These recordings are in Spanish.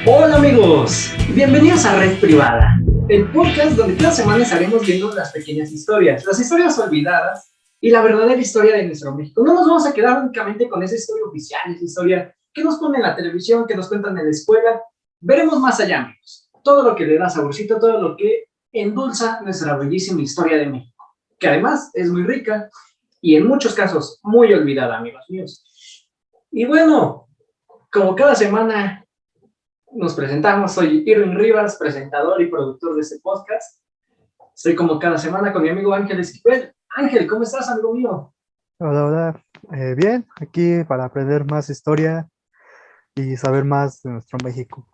Hola amigos, bienvenidos a Red Privada, el podcast donde cada semana estaremos viendo las pequeñas historias, las historias olvidadas y la verdadera historia de nuestro México. No nos vamos a quedar únicamente con esa historia oficial, esa historia que nos ponen en la televisión, que nos cuentan en la escuela. Veremos más allá, amigos, todo lo que le da saborcito, todo lo que endulza nuestra bellísima historia de México, que además es muy rica y en muchos casos muy olvidada, amigos míos. Y bueno, como cada semana nos presentamos, soy Irving Rivas, presentador y productor de este podcast. Estoy como cada semana con mi amigo Ángel Esquivel. Ángel, ¿cómo estás, amigo mío? Hola, hola. Bien, aquí para aprender más historia y saber más de nuestro México.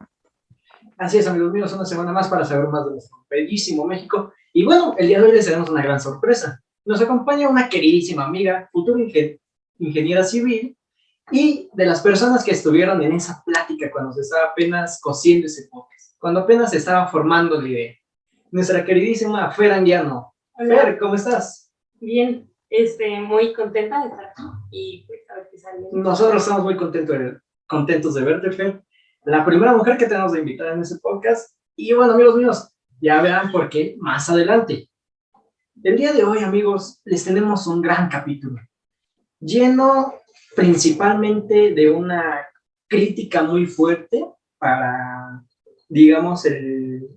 Así es, amigos míos, una semana más para saber más de nuestro bellísimo México. Y bueno, el día de hoy les tenemos una gran sorpresa. Nos acompaña una queridísima amiga, futura ingeniera civil, y de las personas que estuvieron en esa plática cuando se estaba apenas cociendo ese podcast, cuando apenas se estaba formando la idea. Nuestra queridísima Fer Anguiano. Fer, ¿cómo estás? Bien, muy contenta de estar aquí y pues a ver qué sale. Nosotros estamos muy contentos de verte, Fer. La primera mujer que tenemos de invitar en este podcast. Y bueno, amigos míos, ya verán por qué más adelante. El día de hoy, amigos, les tenemos un gran capítulo, lleno principalmente de una crítica muy fuerte para, digamos, el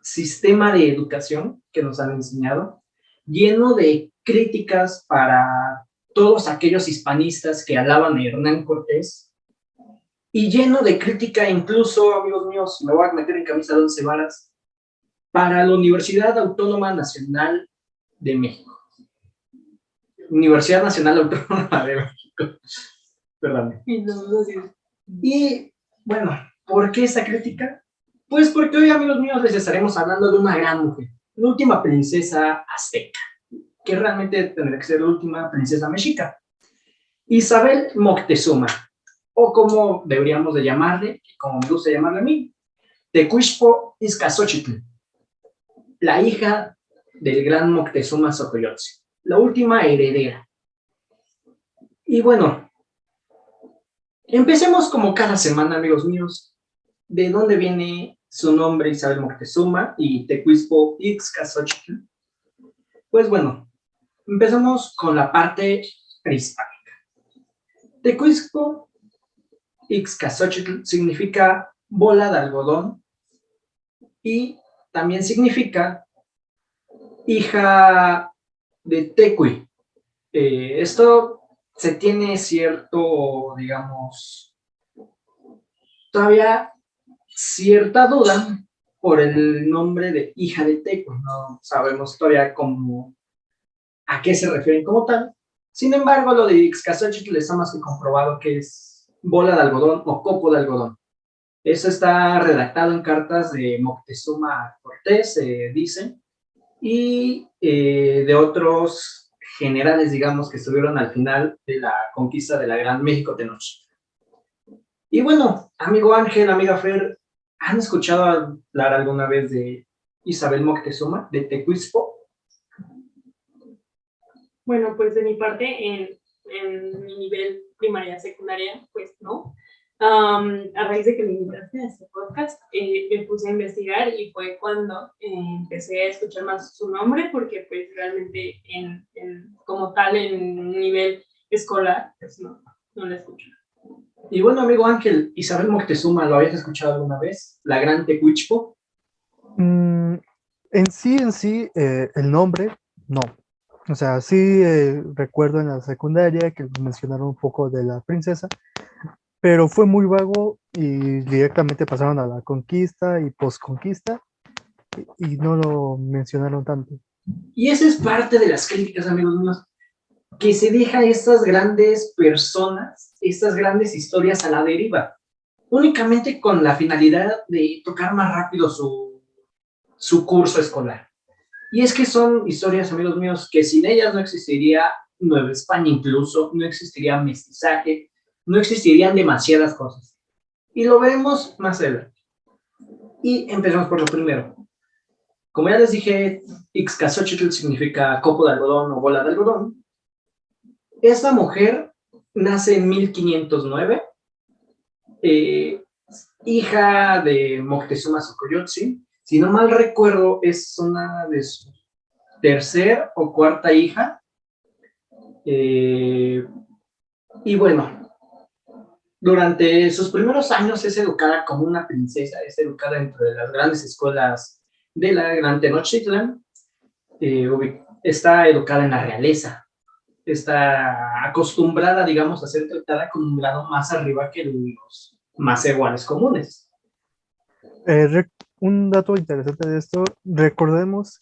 sistema de educación que nos han enseñado, lleno de críticas para todos aquellos hispanistas que alaban a Hernán Cortés, y lleno de crítica incluso, amigos míos, me voy a meter en camisa de 11 varas, para la Universidad Autónoma Nacional de México. Universidad Nacional Autónoma de México. Perdón. Y bueno, ¿por qué esa crítica? Pues porque hoy, amigos míos, les estaremos hablando de una gran mujer, la última princesa azteca, que realmente tendría que ser la última princesa mexica, Isabel Moctezuma, o como deberíamos de llamarle, como me gusta llamarle a mí, Tecuichpo Izcazzochitl, la hija del gran Moctezuma Xocoyotzin, la última heredera. Y bueno, empecemos como cada semana, amigos míos, de dónde viene su nombre Isabel Moctezuma y Tecuichpo Ixcazzochitl. Pues bueno, empezamos con la parte prehispánica. Tecuichpo Ixcazzochitl significa bola de algodón y también significa hija de Tecui. Esto se tiene cierto, digamos, todavía cierta duda por el nombre de hija de Tecui. No sabemos todavía cómo, a qué se refieren como tal. Sin embargo, lo de Ixcazzochitl está más que comprobado que es bola de algodón o copo de algodón. Eso está redactado en cartas de Moctezuma a Cortés, dice, y de otros generales, digamos, que estuvieron al final de la conquista de la Gran México Tenochtitlan. Y bueno, amigo Ángel, amiga Fer, ¿han escuchado hablar alguna vez de Isabel Moctezuma, de Tecuichpo? Bueno, pues de mi parte, en mi nivel primaria, secundaria, pues no. A raíz de que me invitaste a este podcast, me puse a investigar y fue cuando empecé a escuchar más su nombre, porque pues realmente como tal en un nivel escolar, pues no la escucho. Y bueno, amigo Ángel, Isabel Moctezuma, ¿lo habías escuchado alguna vez? La gran Tecuichpo. En sí, el nombre, no. O sea, sí recuerdo en la secundaria que mencionaron un poco de la princesa, pero fue muy vago y directamente pasaron a la conquista y posconquista y no lo mencionaron tanto. Y esa es parte de las críticas, amigos míos, que se deja estas grandes personas, estas grandes historias a la deriva, únicamente con la finalidad de tocar más rápido su curso escolar. Y es que son historias, amigos míos, que sin ellas no existiría Nueva España incluso, no existiría mestizaje, no existirían demasiadas cosas. Y lo veremos más adelante. Y empezamos por lo primero. Como ya les dije, Ixcazzochitl significa copo de algodón o bola de algodón. Esta mujer nace en 1509. hija de Moctezuma Xocoyotzin. Si no mal recuerdo, es una de su tercer o cuarta hija. Y bueno, durante sus primeros años es educada como una princesa, es educada dentro de las grandes escuelas de la Gran Tenochtitlan. Está educada en la realeza, está acostumbrada, digamos, a ser tratada con un grado más arriba que los más iguales comunes. Un dato interesante de esto, recordemos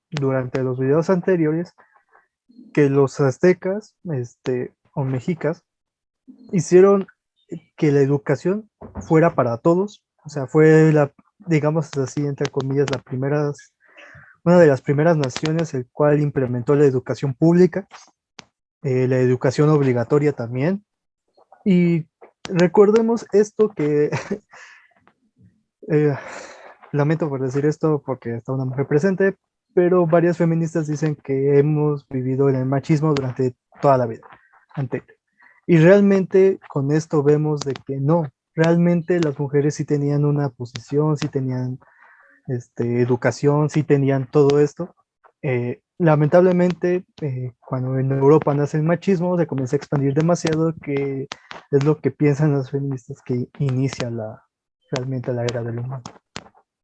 durante los videos anteriores que los aztecas o mexicas hicieron que la educación fuera para todos, o sea, fue digamos así, entre comillas, una de las primeras naciones el cual implementó la educación pública, la educación obligatoria también, y recordemos esto que lamento por decir esto porque está una mujer presente, pero varias feministas dicen que hemos vivido en el machismo durante toda la vida anterior. Y realmente con esto vemos de que no, realmente las mujeres sí tenían una posición, sí tenían educación, sí tenían todo esto. Lamentablemente, cuando en Europa nace el machismo, se comienza a expandir demasiado, que es lo que piensan las feministas que inicia realmente la era del humano.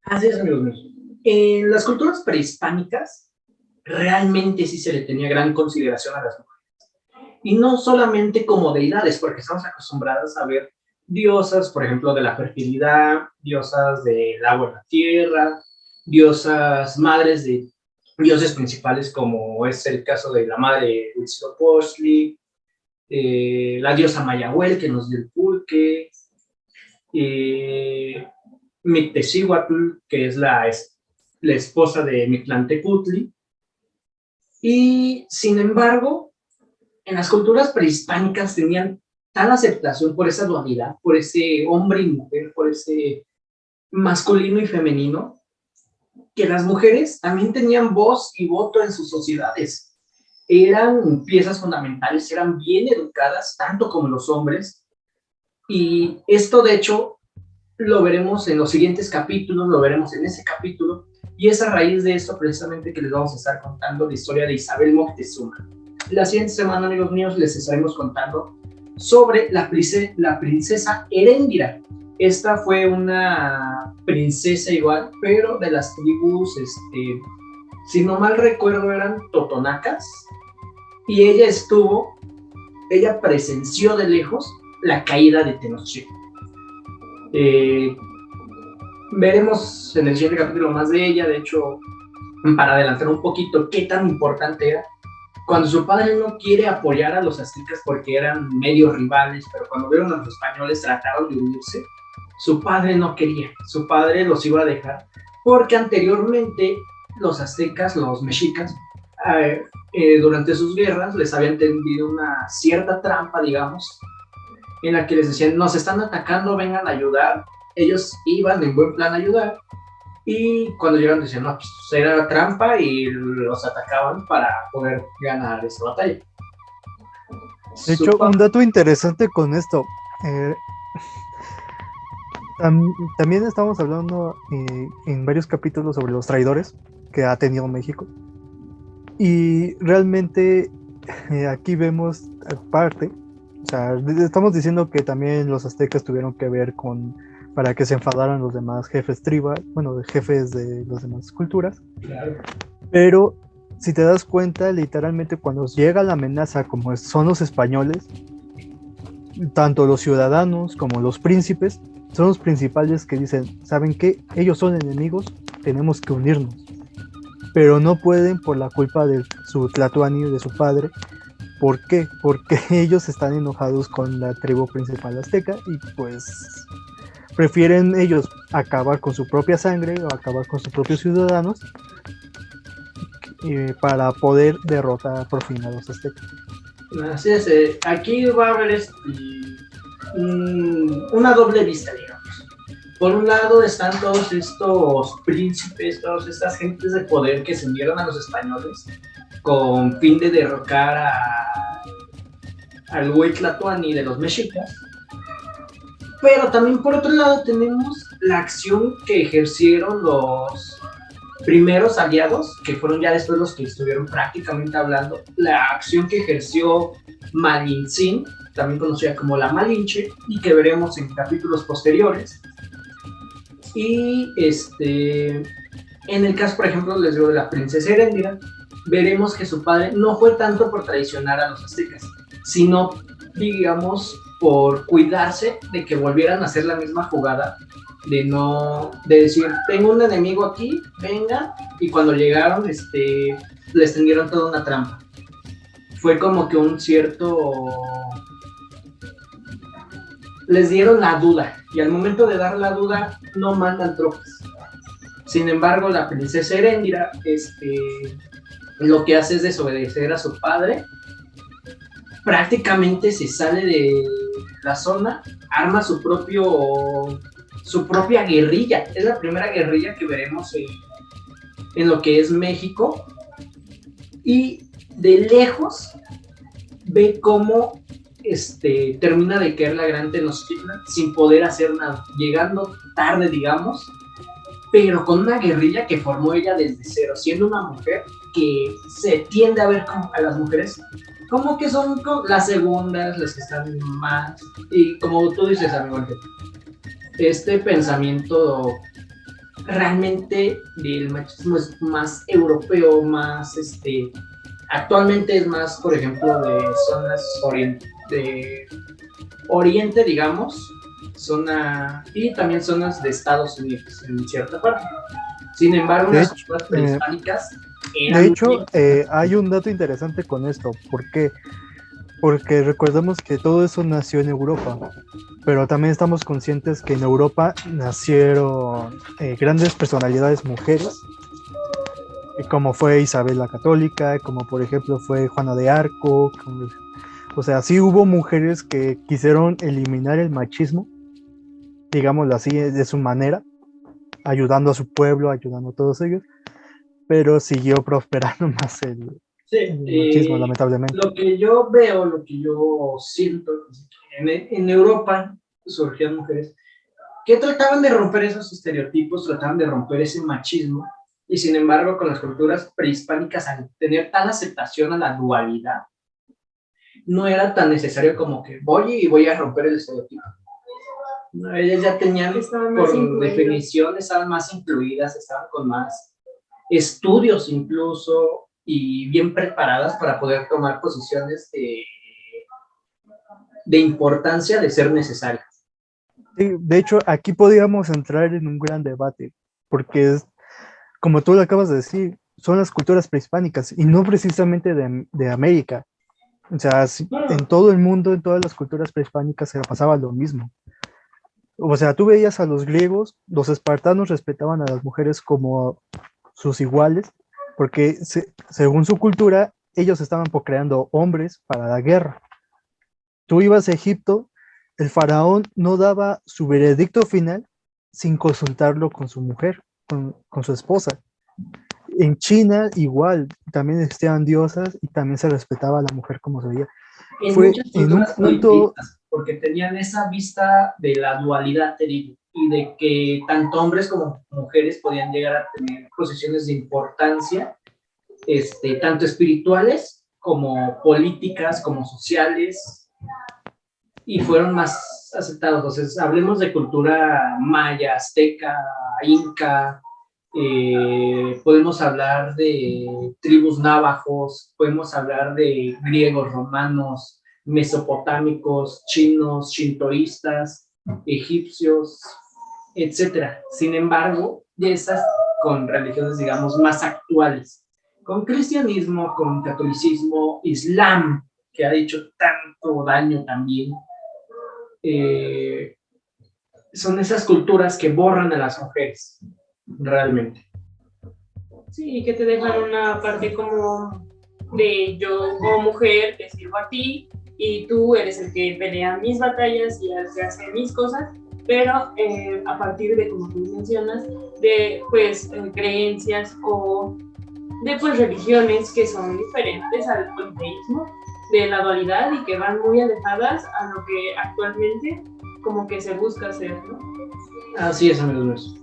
Así es, amigos míos. En las culturas prehispánicas, realmente sí se le tenía gran consideración a las mujeres. Y no solamente como deidades, porque estamos acostumbrados a ver diosas, por ejemplo, de la fertilidad, diosas del agua en la tierra, diosas madres de dioses principales, como es el caso de la madre Huitzilopochtli, la diosa Mayahuel, que nos dio el pulque, Mictezíhuatl, que es la esposa de Mictlantecutli. Y, sin embargo, en las culturas prehispánicas tenían tal aceptación por esa dualidad, por ese hombre y mujer, por ese masculino y femenino, que las mujeres también tenían voz y voto en sus sociedades. Eran piezas fundamentales, eran bien educadas, tanto como los hombres, y esto de hecho lo veremos en los siguientes capítulos, lo veremos en ese capítulo, y es a raíz de esto precisamente que les vamos a estar contando la historia de Isabel Moctezuma. La siguiente semana, amigos míos, les estaremos contando sobre la princesa Heréndira. Esta fue una princesa igual, pero de las tribus, si no mal recuerdo, eran totonacas, y ella presenció de lejos la caída de Tenochtitlan. Veremos en el siguiente capítulo más de ella. De hecho, para adelantar un poquito qué tan importante era, cuando su padre no quiere apoyar a los aztecas porque eran medio rivales, pero cuando vieron a los españoles trataron de unirse, su padre no quería, su padre los iba a dejar, porque anteriormente los aztecas, los mexicas, durante sus guerras les habían tendido una cierta trampa, digamos, en la que les decían, nos están atacando, vengan a ayudar. Ellos iban en buen plan a ayudar, y cuando llegaron decían, no, pues era trampa, y los atacaban para poder ganar esa batalla. De hecho, un dato interesante con esto, también estamos hablando en varios capítulos sobre los traidores que ha tenido México, y realmente aquí vemos aparte, o sea, estamos diciendo que también los aztecas tuvieron que ver para que se enfadaran los demás jefes jefes de las demás culturas. Claro. Pero si te das cuenta, literalmente cuando llega la amenaza, como son los españoles, tanto los ciudadanos como los príncipes son los principales que dicen, ¿saben qué? Ellos son enemigos, tenemos que unirnos. Pero no pueden por la culpa de su tlatoani, de su padre. ¿Por qué? Porque ellos están enojados con la tribu principal azteca y pues prefieren ellos acabar con su propia sangre o acabar con sus propios ciudadanos para poder derrotar por fin a los aztecas. Así es, aquí va a haber una doble vista, digamos. Por un lado están todos estos príncipes, todas estas gentes de poder que se unieron a los españoles con fin de derrocar al Huitlatoani de los mexicas. Pero también por otro lado tenemos la acción que ejercieron los primeros aliados, que fueron ya después los que estuvieron prácticamente hablando, la acción que ejerció Malintzin, también conocida como la Malinche, y que veremos en capítulos posteriores. Y en el caso, por ejemplo, les digo de la princesa Heréndira, veremos que su padre no fue tanto por traicionar a los aztecas, sino, digamos, por cuidarse de que volvieran a hacer la misma jugada, de decir, tengo un enemigo aquí, venga, y cuando llegaron, les tendieron toda una trampa. Fue como que un cierto... les dieron la duda, y al momento de dar la duda, no mandan tropas. Sin embargo, la princesa Heréndira, lo que hace es desobedecer a su padre, prácticamente se sale de la zona, arma su propia guerrilla. Es la primera guerrilla que veremos en lo que es México, y de lejos ve cómo termina de caer la gran Tenochtitlan sin poder hacer nada, llegando tarde, digamos, pero con una guerrilla que formó ella desde cero, siendo una mujer que se tiende a ver como a las mujeres como que son las segundas, las que están más, y como tú dices, amigo, este pensamiento realmente del machismo es más europeo, más actualmente es más, por ejemplo, de zonas de oriente, digamos, y también zonas de Estados Unidos en cierta parte. Sin embargo, las culturas prehispánicas de hecho, hay un dato interesante con esto. ¿Por qué? Porque recordemos que todo eso nació en Europa, pero también estamos conscientes que en Europa nacieron grandes personalidades mujeres, como fue Isabel la Católica, como por ejemplo fue Juana de Arco. O sea, sí hubo mujeres que quisieron eliminar el machismo, digámoslo así, de su manera, ayudando a su pueblo, ayudando a todos ellos, pero siguió prosperando más el machismo, lamentablemente. Lo que yo veo, lo que yo siento, en Europa surgían mujeres que trataban de romper esos estereotipos, trataban de romper ese machismo, y sin embargo con las culturas prehispánicas, al tener tal aceptación a la dualidad, no era tan necesario como que voy a romper el estereotipo. No, ellas ya tenían, por definición, estaban más incluidas, estaban con más estudios incluso, y bien preparadas para poder tomar posiciones de importancia de ser necesarias. Sí, de hecho, aquí podríamos entrar en un gran debate, porque es, como tú lo acabas de decir, son las culturas prehispánicas y no precisamente de América. O sea, en todo el mundo, en todas las culturas prehispánicas se pasaba lo mismo. O sea, tú veías a los griegos, los espartanos respetaban a las mujeres como sus iguales, porque según su cultura, ellos estaban procreando hombres para la guerra. Tú ibas a Egipto, el faraón no daba su veredicto final sin consultarlo con su mujer, con su esposa. En China igual, también existían diosas y también se respetaba a la mujer como se veía. Fue en un punto... porque tenían esa vista de la dualidad, te digo, y de que tanto hombres como mujeres podían llegar a tener posiciones de importancia, tanto espirituales como políticas, como sociales, y fueron más aceptados. Entonces, hablemos de cultura maya, azteca, inca, podemos hablar de tribus navajos, podemos hablar de griegos, romanos, mesopotámicos, chinos, shintoístas, egipcios, etcétera. Sin embargo, de esas con religiones, digamos, más actuales, con cristianismo, con catolicismo, islam, que ha hecho tanto daño también, son esas culturas que borran a las mujeres, realmente. Sí, que te dejan una parte como de yo como mujer te sirvo a ti y tú eres el que pelea mis batallas y el que hace mis cosas, pero a partir de, como tú mencionas, de pues creencias o de pues religiones que son diferentes al politeísmo, de la dualidad y que van muy alejadas a lo que actualmente como que se busca hacer, ¿no? Así es, amigos míos.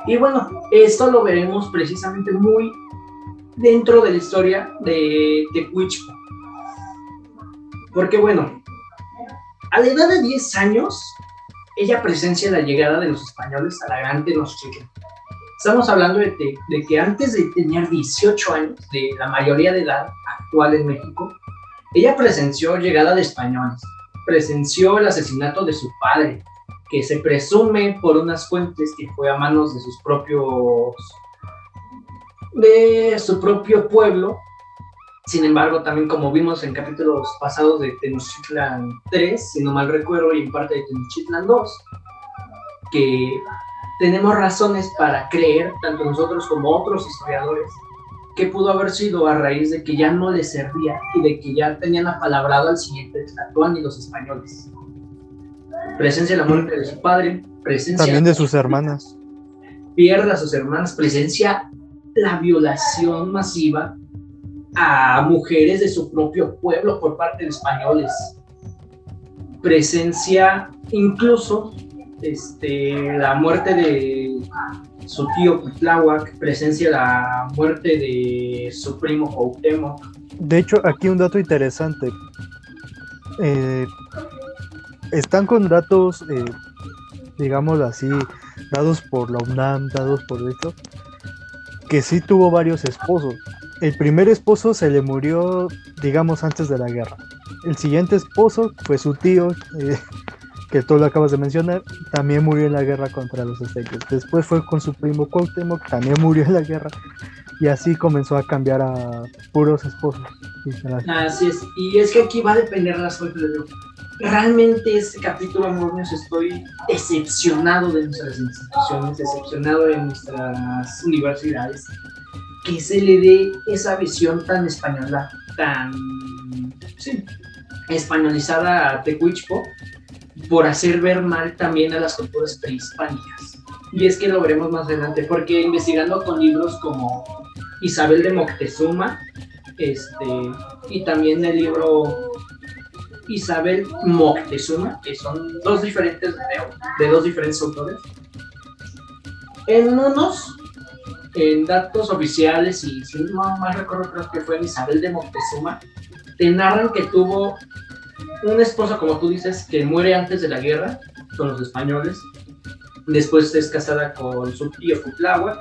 Y bueno, esto lo veremos precisamente muy dentro de la historia de Tecuichpo. Porque bueno, a la edad de 10 años, ella presencia la llegada de los españoles a la Gran Tenochtitlan. Estamos hablando de que antes de tener 18 años, de la mayoría de edad actual en México, ella presenció llegada de españoles, presenció el asesinato de su padre, que se presume por unas fuentes que fue a manos de su propio pueblo. Sin embargo, también como vimos en capítulos pasados de Tenochtitlan 3, si no mal recuerdo, y en parte de Tenochtitlan 2, que tenemos razones para creer, tanto nosotros como otros historiadores, que pudo haber sido a raíz de que ya no les servía y de que ya tenían apalabrado al siguiente Tlatoani y los españoles. Presencia la muerte de su padre, presencia también de sus hermanas. Pierde a sus hermanas, presencia la violación masiva a mujeres de su propio pueblo por parte de españoles. Presencia incluso la muerte de su tío Cuitláhuac, presencia la muerte de su primo Cuauhtémoc. De hecho, aquí un dato interesante. Están con datos, digamos así, dados por la UNAM, dados por esto, que sí tuvo varios esposos. El primer esposo se le murió, digamos, antes de la guerra. El siguiente esposo fue su tío, que tú lo acabas de mencionar, también murió en la guerra contra los aztecas. Después fue con su primo Cuauhtémoc, también murió en la guerra. Y así comenzó a cambiar a puros esposos. Así es. Y es que aquí va a depender de las fuentes. Realmente este capítulo, amor mío, estoy decepcionado de nuestras instituciones, decepcionado de nuestras universidades, que se le dé esa visión tan española, tan españolizada a Tecuichpo, por hacer ver mal también a las culturas prehispánicas. Y es que lo veremos más adelante, porque investigando con libros como Isabel de Moctezuma, y también el libro Isabel Moctezuma, que son dos diferentes de dos diferentes autores, en unos, en datos oficiales, y si no mal recuerdo, creo que fue en Isabel de Moctezuma, te narran que tuvo un esposo, como tú dices, que muere antes de la guerra con los españoles. Después es casada con su tío Cuitláhuac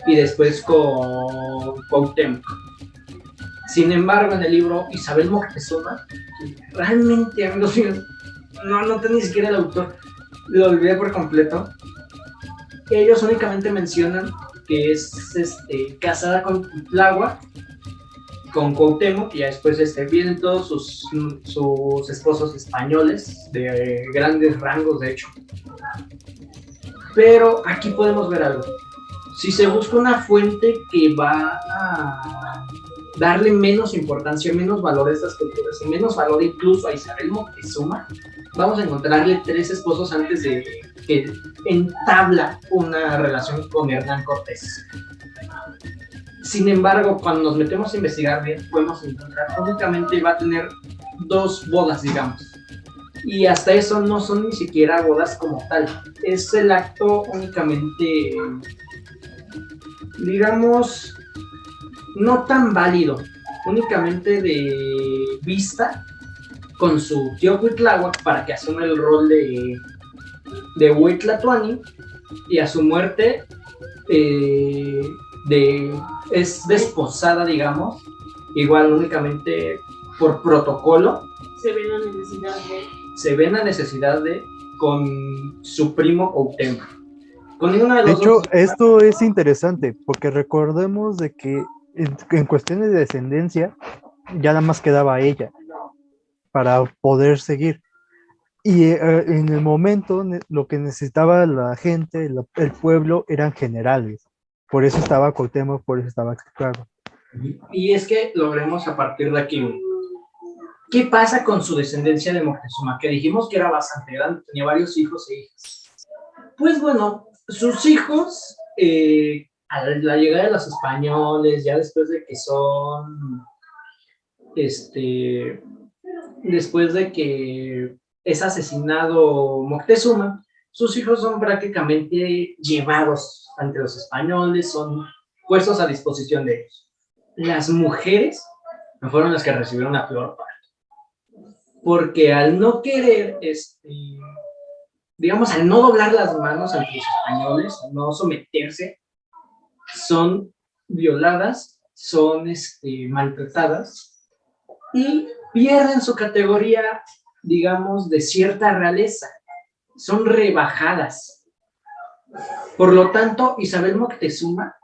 y después con Cuauhtémoc. Sin embargo, en el libro Isabel Moctezuma, realmente, amigos míos, no tengo ni siquiera el autor, lo olvidé por completo. Ellos únicamente mencionan que es casada con Cuitláhuac, con Cuauhtémoc, y ya después vienen todos sus esposos españoles de grandes rangos, de hecho. Pero aquí podemos ver algo. Si se busca una fuente que va a darle menos importancia, menos valor a estas culturas y menos valor incluso a Isabel Moctezuma, vamos a encontrarle 3 esposos antes de que entabla una relación con Hernán Cortés. Sin embargo, cuando nos metemos a investigar bien, podemos encontrar que únicamente va a tener 2 bodas, digamos. Y hasta eso no son ni siquiera bodas como tal. Es el acto únicamente, digamos, no tan válido, únicamente de vista con su tío Cuitláhuac para que asuma el rol de Huitlatoani, y a su muerte es desposada, digamos, igual únicamente por protocolo. Se ve la necesidad de con su primo Cuauhtémoc. Con ninguna de De los hecho, dos. esto es interesante porque recordemos de que en cuestiones de descendencia ya nada más quedaba ella para poder seguir. Y en el momento lo que necesitaba la gente, el pueblo, eran generales. Por eso estaba Cuauhtémoc, por eso estaba Claro. Y es que lo veremos a partir de aquí. ¿Qué pasa con su descendencia de Moctezuma? Que dijimos que era bastante grande, tenía varios hijos e hijas. Pues bueno, sus hijos, a la llegada de los españoles, ya después de que son, después de que es asesinado Moctezuma, sus hijos son prácticamente llevados ante los españoles, son puestos a disposición de ellos. Las mujeres fueron las que recibieron la peor parte, porque al no querer, digamos, al no doblar las manos ante los españoles, al no someterse, son violadas, son maltratadas y pierden su categoría, digamos, de cierta realeza, son rebajadas. Por lo tanto, Isabel Moctezuma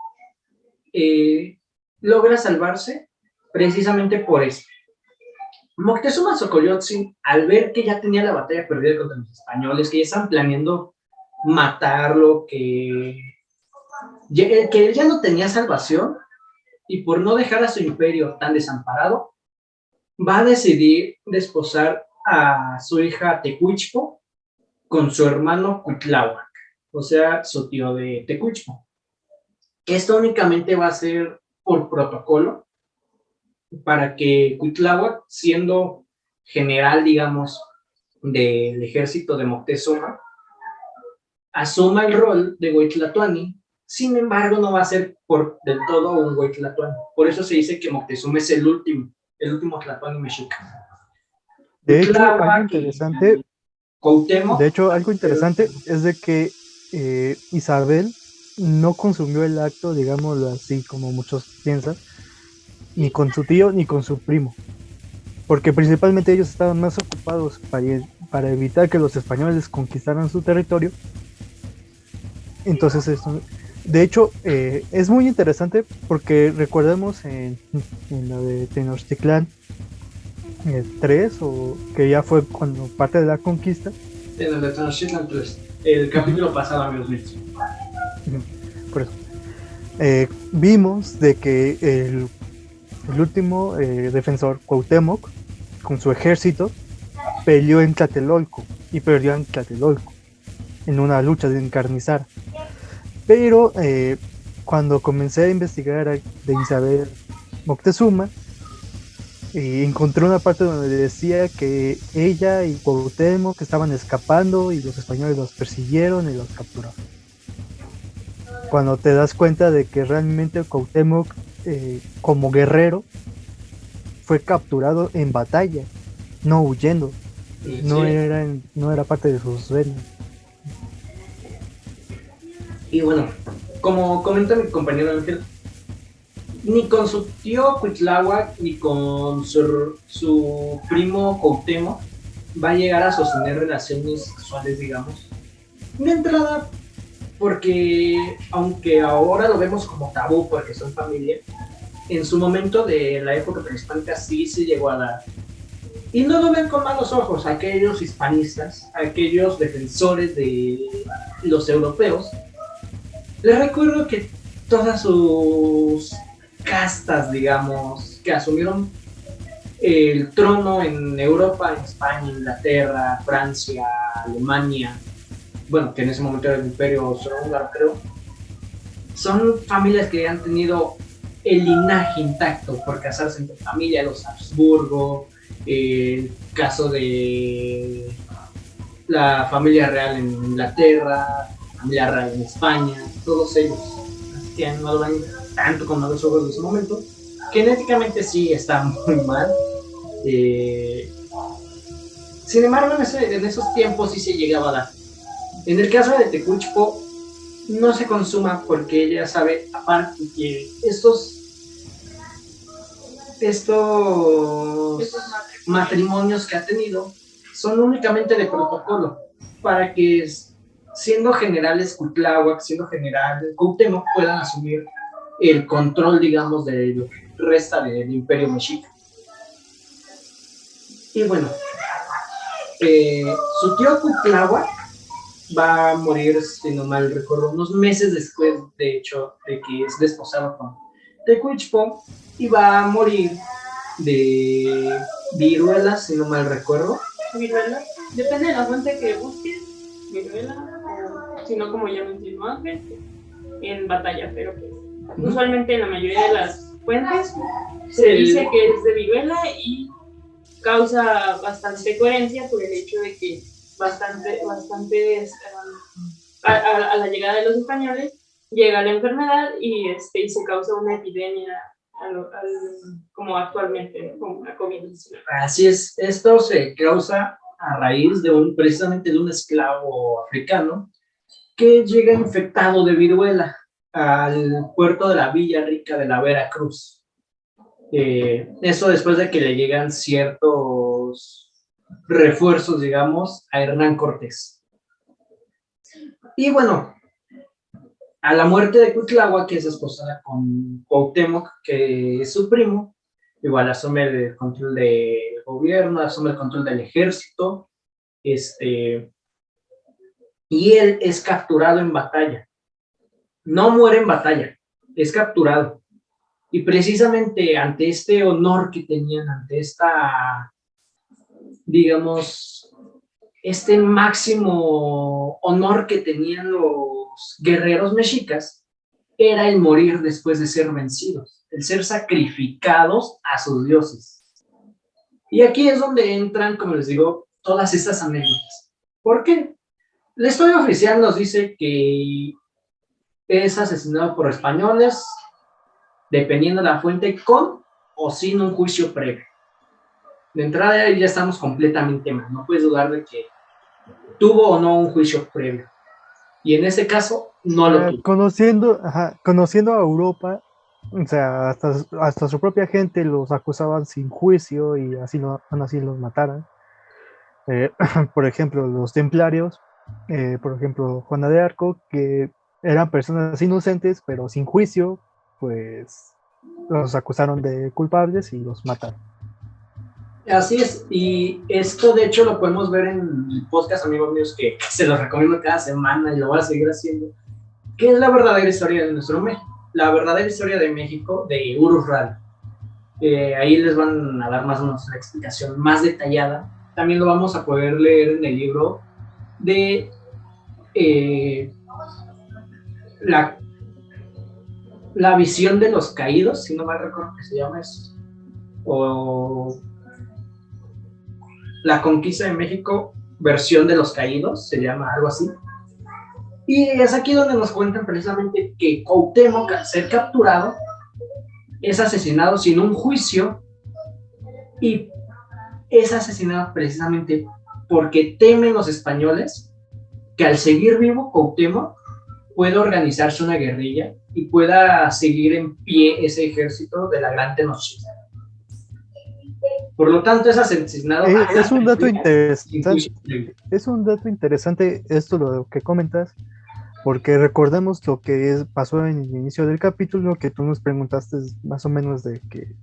logra salvarse precisamente por eso. Moctezuma Xocoyotzin, al ver que ya tenía la batalla perdida contra los españoles, que ya estaban planeando matarlo, que él ya no tenía salvación, y por no dejar a su imperio tan desamparado, va a decidir desposar a su hija Tecuichpo con su hermano Cuitláhuac, o sea, su tío de Tecuichpo. Esto únicamente va a ser por protocolo, para que Cuitláhuac, siendo general, digamos, del ejército de Moctezuma, asuma el rol de Huaytlatoani. Sin embargo, no va a ser del todo un Huaytlatoani. Por eso se dice que Moctezuma es el último Tlatoani mexica. De hecho, algo interesante, es de que Isabel no consumió el acto, digámoslo así, como muchos piensan, ni con su tío ni con su primo, porque principalmente ellos estaban más ocupados para evitar que los españoles conquistaran su territorio. Entonces esto, de hecho, es muy interesante porque recordemos en la de Tenochtitlán 3, o que ya fue cuando parte de la conquista. En el de Tenochtitlan 3, el capítulo pasado, amigos míos. Por eso vimos de que el último defensor, Cuauhtémoc, con su ejército, peleó en Tlatelolco y perdió en Tlatelolco en una lucha de encarnizar. Pero cuando comencé a investigar de Isabel Moctezuma, encontré una parte donde decía que ella y Cuauhtémoc estaban escapando y los españoles los persiguieron y los capturaron. Cuando te das cuenta de que realmente Cuauhtémoc, como guerrero, fue capturado en batalla, no huyendo. Sí. No era parte de sus reinos. Y bueno, como comenta mi compañero Ángel, ni con su tío Cuitláhuac ni con su primo Cuauhtémoc va a llegar a sostener relaciones sexuales, digamos. De entrada, porque aunque ahora lo vemos como tabú porque son familia, en su momento de la época prehispánica sí se llegó a dar. Y no lo ven con malos ojos aquellos hispanistas, aquellos defensores de los europeos. Les recuerdo que todas sus castas, digamos, que asumieron el trono en Europa, en España, Inglaterra, Francia, Alemania, bueno, que en ese momento era el Imperio Austrohúngaro, creo, son familias que han tenido el linaje intacto por casarse entre familia, los Habsburgo, el caso de la familia real en Inglaterra, familia real en España, todos ellos que no lo ven tanto con malos ojos en su momento. Genéticamente sí está muy mal. Sin embargo, en esos tiempos sí se llegaba a dar. En el caso de Tecuichpo, no se consuma porque ella sabe, aparte, que estos matrimonios que ha tenido son únicamente de protocolo, para que siendo generales Cuitláhuac, siendo general Cuauhtémoc, puedan asumir el control, digamos, de lo que resta del Imperio Mexica. Y bueno, su tío Cuitláhuac va a morir, si no mal recuerdo, unos meses después, de hecho, de que es desposado con Tecuichpo, y va a morir de viruela, si no mal recuerdo. ¿Viruela? Depende de la fuente que busques, viruela, o si no, como ya mencionó antes, en batalla, pero pues, usualmente en la mayoría de las fuentes se dice que es de viruela y causa bastante coherencia por el hecho de que a la llegada de los españoles llega la enfermedad y se causa una epidemia como actualmente, ¿no? Como la COVID-19. Así es, esto se causa a raíz precisamente de un esclavo africano que llega infectado de viruela al puerto de la Villa Rica de la Veracruz. Eso después de que le llegan ciertos refuerzos, digamos, a Hernán Cortés. Y bueno, a la muerte de Cuitláhuac, que es esposada con Cuauhtémoc, que es su primo, igual asume el control del gobierno, asume el control del ejército, y él es capturado en batalla. No muere en batalla, es capturado. Y precisamente ante este honor que tenían, ante digamos, este máximo honor que tenían los guerreros mexicas, era el morir después de ser vencidos, el ser sacrificados a sus dioses. Y aquí es donde entran, como les digo, todas estas anécdotas. ¿Por qué? La historia oficial nos dice que es asesinado por españoles, dependiendo de la fuente, con o sin un juicio previo. De entrada ya estamos completamente mal, no puedes dudar de que tuvo o no un juicio previo. Y en este caso, no lo tuvo. Conociendo a Europa, o sea, hasta su propia gente los acusaban sin juicio y así los mataran. Por ejemplo, los templarios, por ejemplo, Juana de Arco, que eran personas inocentes, pero sin juicio, pues los acusaron de culpables y los mataron. Así es, y esto de hecho lo podemos ver en el podcast, amigos míos, que se los recomiendo cada semana y lo voy a seguir haciendo, que es la verdadera historia de nuestro México, la verdadera historia de México de Urus Rally. Ahí les van a dar más o menos una explicación más detallada. También lo vamos a poder leer en el libro de la visión de los caídos, si no mal recuerdo que se llama eso, o la conquista de México, versión de los caídos, se llama algo así. Y es aquí donde nos cuentan precisamente que Cuauhtémoc, al ser capturado, es asesinado sin un juicio y es asesinado precisamente porque temen los españoles que al seguir vivo Cuauhtémoc pueda organizarse una guerrilla y pueda seguir en pie ese ejército de la Gran Tenochtitlan. Por lo tanto, es asesinado. Es un dato interesante. Es un dato interesante esto lo que comentas, porque recordemos lo que pasó en el inicio del capítulo, que tú nos preguntaste más o menos de que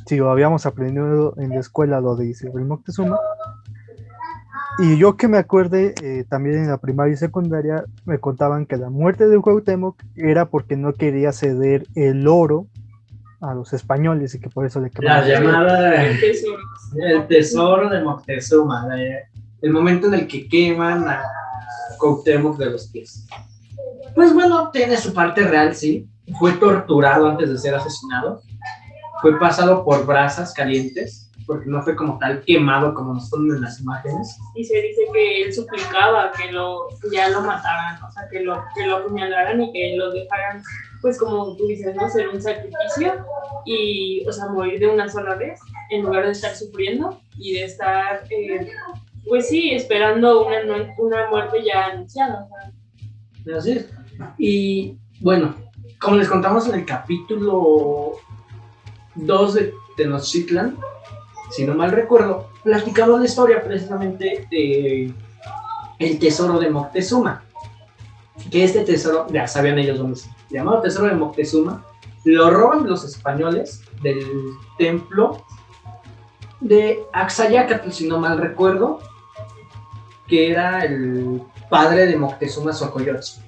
si lo habíamos aprendido en la escuela lo de Isabel Moctezuma. Y yo que me acuerde, también en la primaria y secundaria me contaban que la muerte de Cuauhtémoc era porque no quería ceder el oro a los españoles y que por eso le quemaron. La llamada el tesoro de Moctezuma, el momento en el que queman a Cuauhtémoc de los pies. Pues bueno, tiene su parte real, sí. Fue torturado antes de ser asesinado. Fue pasado por brasas calientes, porque no fue como tal quemado como nos ponen en las imágenes. Y se dice que él suplicaba que ya lo mataran, o sea, que lo apuñalaran y que lo dejaran, pues como tú dices, ¿no? Ser un sacrificio y, o sea, morir de una sola vez, en lugar de estar sufriendo y de estar, pues sí, esperando una muerte ya anunciada. Así es. Y bueno, como les contamos en el capítulo 2 de Tenochtitlan, si no mal recuerdo, platicamos la historia precisamente de el tesoro de Moctezuma. Que este tesoro, ya sabían ellos dónde se llamaba tesoro de Moctezuma, lo roban los españoles del templo de Axayácatl, si no mal recuerdo, que era el padre de Moctezuma Xocoyotzin.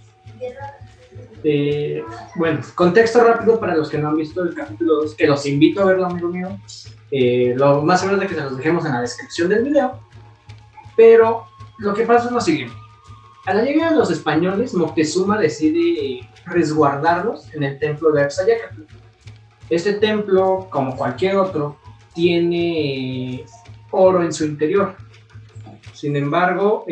Bueno, contexto rápido para los que no han visto el capítulo 2, que los invito a verlo, amigo mío. Lo más seguro es de que se los dejemos en la descripción del video. Pero lo que pasa es lo siguiente. A la llegada de los españoles, Moctezuma decide resguardarlos en el templo de Axayácatl. Este templo, como cualquier otro, tiene oro en su interior. Sin embargo,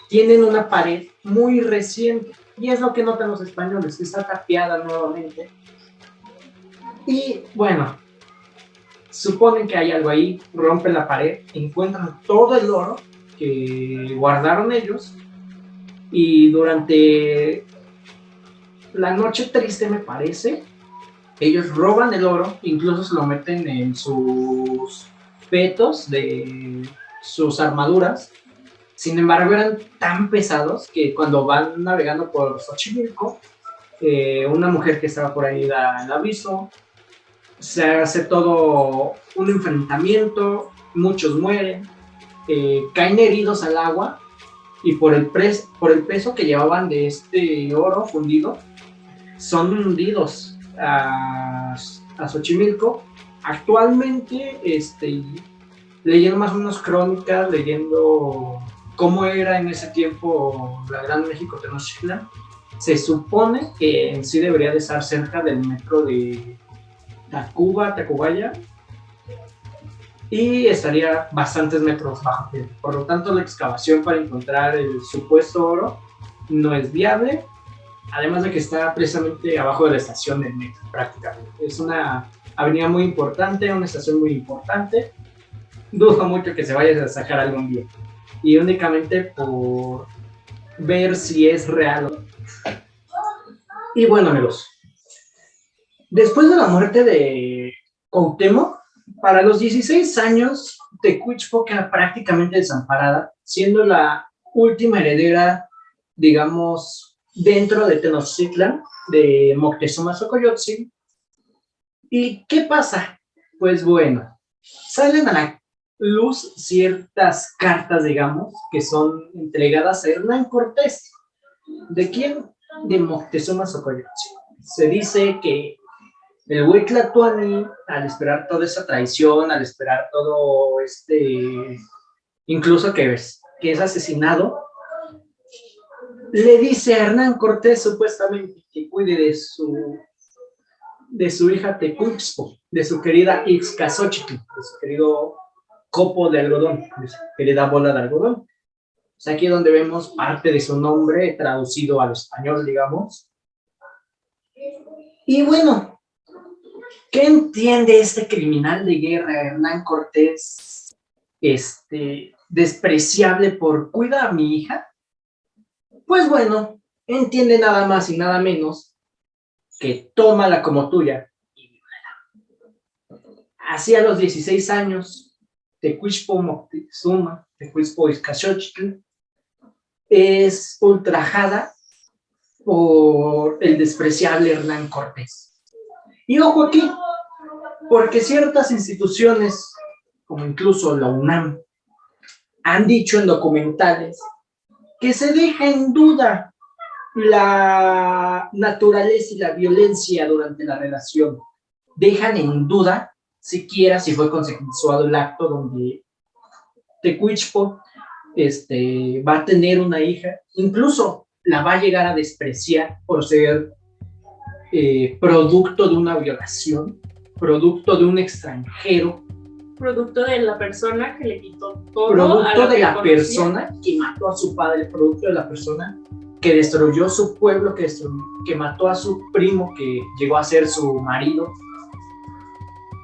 tienen una pared muy reciente, y es lo que notan los españoles, que está tapiada nuevamente. Y bueno, suponen que hay algo ahí, rompen la pared, encuentran todo el oro que guardaron ellos, y durante la noche triste, me parece, ellos roban el oro, incluso se lo meten en sus petos de sus armaduras. Sin embargo, eran tan pesados que cuando van navegando por Xochimilco, una mujer que estaba por ahí da el aviso, se hace todo un enfrentamiento, muchos mueren, caen heridos al agua, y por el peso que llevaban de este oro fundido, son hundidos a Xochimilco. Actualmente, leyendo más o menos crónicas, leyendo cómo era en ese tiempo la Gran México Tenochtitlan, se supone que en sí debería de estar cerca del metro de Tacubaya, y estaría bastantes metros bajo tierra. Por lo tanto, la excavación para encontrar el supuesto oro no es viable, además de que está precisamente abajo de la estación del metro, prácticamente. Es una avenida muy importante, una estación muy importante. Dudo mucho que se vaya a sacar algún día, y únicamente por ver si es real. Y bueno, amigos, después de la muerte de Cuauhtémoc, para los 16 años, Tecuichpo queda prácticamente desamparada, siendo la última heredera, digamos, dentro de Tenochtitlan, de Moctezuma Xocoyotzin. ¿Y qué pasa? Pues bueno, salen a la luz ciertas cartas, digamos, que son entregadas a Hernán Cortés. ¿De quién? De Moctezuma Xocoyotzin. Se dice que el güey Tlatoani, al esperar toda esa traición, al esperar todo incluso que es asesinado, le dice a Hernán Cortés supuestamente que cuide de su hija Tecuichpo, de su querida Ixcazóchitl, de su querido copo de algodón, de su querida bola de algodón. O sea, aquí donde vemos parte de su nombre traducido al español, digamos. Y bueno, ¿qué entiende este criminal de guerra, Hernán Cortés, despreciable por cuidar a mi hija? Pues bueno, entiende nada más y nada menos que tómala como tuya y vívela. Así a los 16 años, Tecuichpo Moctezuma, Tecuichpo Ixcazóchitl, es ultrajada por el despreciable Hernán Cortés. Y ojo aquí, porque ciertas instituciones, como incluso la UNAM, han dicho en documentales que se deja en duda la naturaleza y la violencia durante la relación. Dejan en duda siquiera si fue consensuado el acto donde Tecuichpo va a tener una hija, incluso la va a llegar a despreciar por ser producto de una violación, producto de un extranjero, producto de la persona que le quitó todo, producto de la persona que mató a su padre, producto de la persona que destruyó su pueblo, que mató a su primo, que llegó a ser su marido,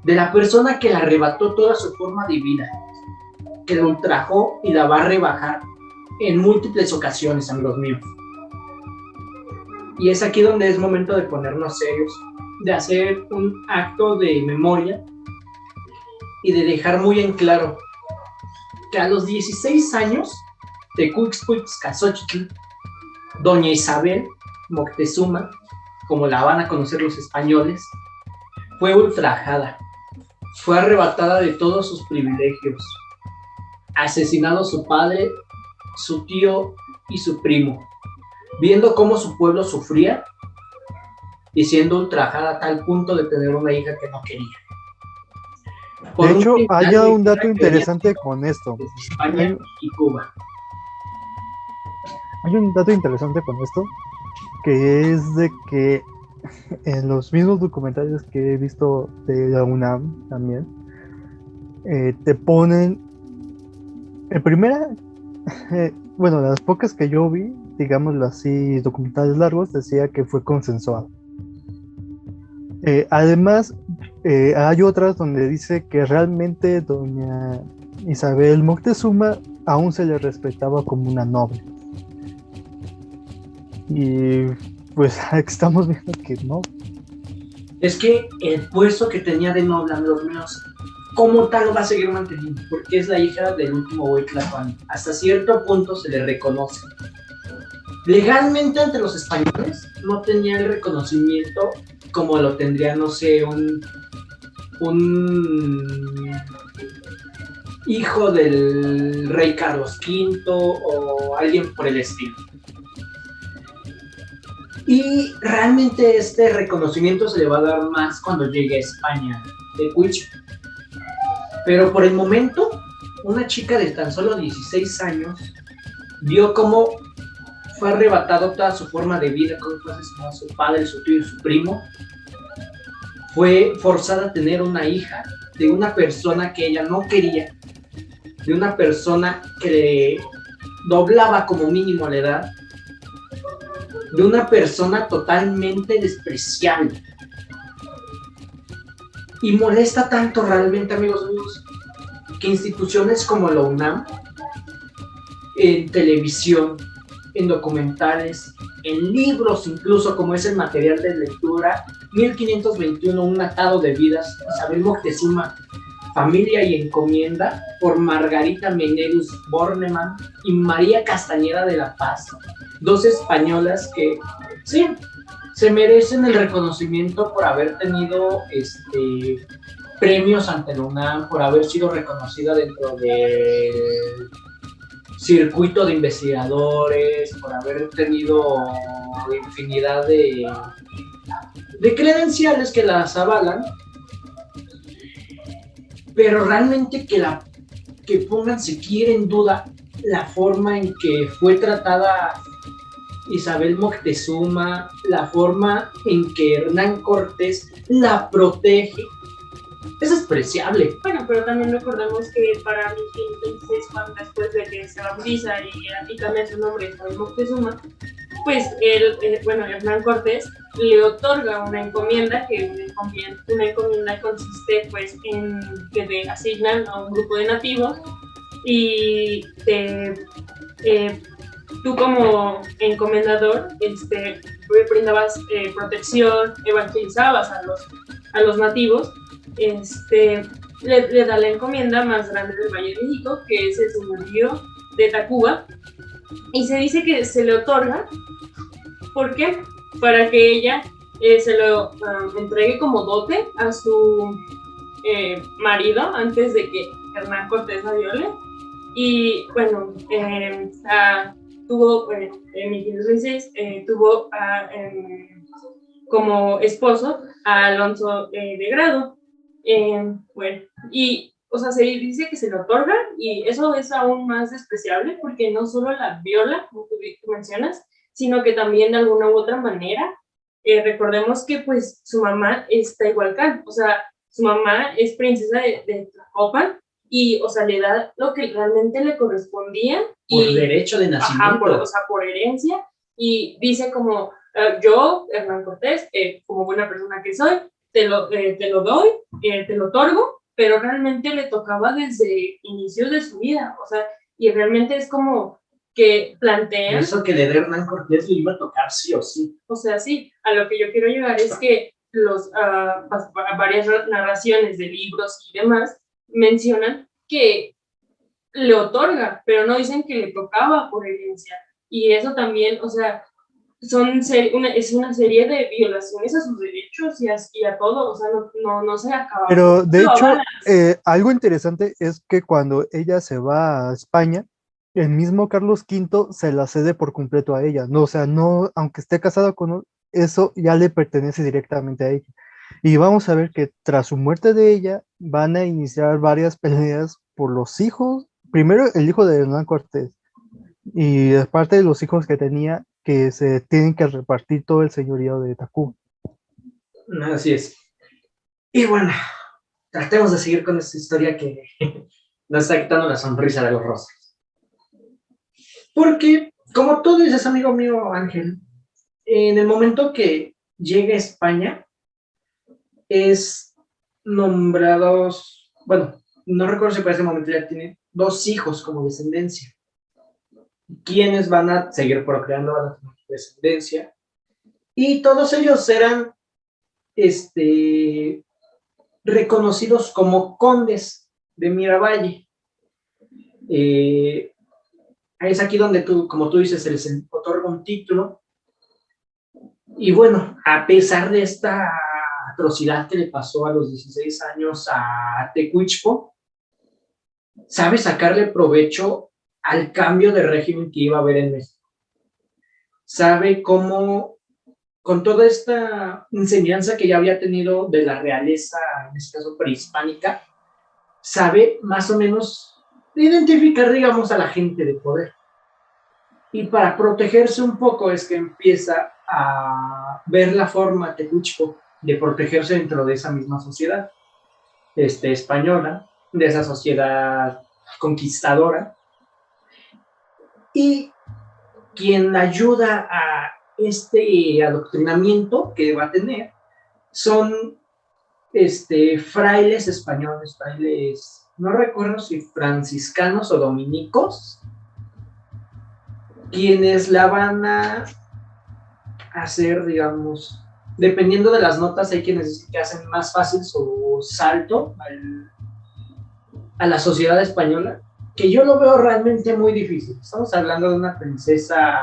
de la persona que le arrebató toda su forma de vida, que la ultrajó y la va a rebajar en múltiples ocasiones, amigos míos. Y es aquí donde es momento de ponernos serios, de hacer un acto de memoria y de dejar muy en claro que a los 16 años, Tecuichpo Ixcazóchitl, doña Isabel Moctezuma, como la van a conocer los españoles, fue ultrajada, fue arrebatada de todos sus privilegios, asesinado su padre, su tío y su primo, viendo cómo su pueblo sufría y siendo ultrajada a tal punto de tener una hija que no quería. De hecho, hay un dato interesante con esto. España y Cuba. Hay un dato interesante con esto, que es de que en los mismos documentales que he visto de la UNAM también, te ponen, en primera, bueno, las pocas que yo vi, digámoslo así, documentales largos, decía que fue consensuado. Además, hay otras donde dice que realmente doña Isabel Moctezuma aún se le respetaba como una noble. Y pues estamos viendo que no. Es que el puesto que tenía de noble, amigos míos, como tal lo va a seguir manteniendo, porque es la hija del último Huey Tlatoani. Hasta cierto punto se le reconoce. Legalmente ante los españoles no tenía el reconocimiento como lo tendría, no sé, un hijo del rey Carlos V o alguien por el estilo. Y realmente este reconocimiento se le va a dar más cuando llegue a España de Quiche. Pero por el momento, una chica de tan solo 16 años vio cómo fue arrebatado toda su forma de vida, cómo fue asesinado a su padre, su tío y su primo. Fue forzada a tener una hija de una persona que ella no quería, de una persona que le doblaba como mínimo la edad, de una persona totalmente despreciable. Y molesta tanto realmente, amigos míos, que instituciones como la UNAM, en televisión, en documentales, en libros incluso, como es el material de lectura 1521, un atado de vidas, Isabel Moctezuma, familia y encomienda, por Margarita Menedus Bornemann y María Castañeda de la Paz, dos españolas que sí se merecen el reconocimiento por haber tenido premios ante la UNAM, por haber sido reconocida dentro del circuito de investigadores, por haber tenido infinidad de credenciales que las avalan, pero realmente que pongan siquiera en duda la forma en que fue tratada Isabel Moctezuma, la forma en que Hernán Cortés la protege, es despreciable. Bueno, pero también recordemos que para 1526, cuando después de que se bautiza y cambia su nombre Isabel Moctezuma, pues Hernán Cortés le otorga una encomienda, que una encomienda consiste pues en que te asignan a un grupo de nativos y tú como encomendador brindabas protección, evangelizabas a los nativos, le da la encomienda más grande del Valle de México, que es el señorío de Tacuba, y se dice que se le otorga, ¿por qué? Para que ella se lo entregue como dote a su marido antes de que Hernán Cortés la viole. Y bueno, tuvo en 1516 tuvo como esposo a Alonso de Grado. Bueno, y o sea, se dice que se le otorga, y eso es aún más despreciable porque no solo la viola, como tú mencionas, sino que también de alguna u otra manera, recordemos que pues su mamá está igual que, o sea, su mamá es princesa de Tlacopan, y o sea, le da lo que realmente le correspondía. Por derecho de nacimiento. Ajá, por herencia, y dice como, yo, Hernán Cortés, como buena persona que soy, te lo doy, te lo otorgo, pero realmente le tocaba desde inicios de su vida, o sea, y realmente es como que plantean... Eso que le dé Hernán Cortés le iba a tocar sí o sí. O sea, sí, a lo que yo quiero llegar es que varias narraciones de libros y demás mencionan que le otorga, pero no dicen que le tocaba por herencia, y eso también, o sea, es una serie de violaciones a sus derechos y a todo, o sea, no se acaba. Pero de hecho, algo interesante es que cuando ella se va a España, el mismo Carlos V se la cede por completo a ella, no, o sea, no, aunque esté casado con eso, ya le pertenece directamente a ella. Y vamos a ver que tras su muerte de ella, van a iniciar varias peleas por los hijos, primero el hijo de Hernán Cortés, y aparte de los hijos que tenía, que se tienen que repartir todo el señorío de Tacuba. Así es. Y bueno, tratemos de seguir con esta historia que nos está quitando la sonrisa de los rostros. Porque, como tú dices, amigo mío Ángel, en el momento que llega a España, es nombrados, bueno, no recuerdo si para ese momento ya tiene 2 hijos como descendencia. Quienes van a seguir procreando, van a tener descendencia. Y todos ellos eran reconocidos como condes de Miravalle. Es aquí donde tú, como tú dices, se les otorga un título. Y bueno, a pesar de esta atrocidad que le pasó a los 16 años a Tecuichpo, sabe sacarle provecho al cambio de régimen que iba a haber en México. Sabe cómo, con toda esta enseñanza que ya había tenido de la realeza, en este caso prehispánica, sabe más o menos identificar, digamos, a la gente de poder. Y para protegerse un poco es que empieza a ver la forma Tecuichpo de protegerse dentro de esa misma sociedad española, de esa sociedad conquistadora. Y quien ayuda a este adoctrinamiento que va a tener son frailes españoles, frailes, no recuerdo si franciscanos o dominicos, quienes la van a hacer, digamos, dependiendo de las notas, hay quienes dicen que hacen más fácil su salto a la sociedad española, que yo lo veo realmente muy difícil. Estamos hablando de una princesa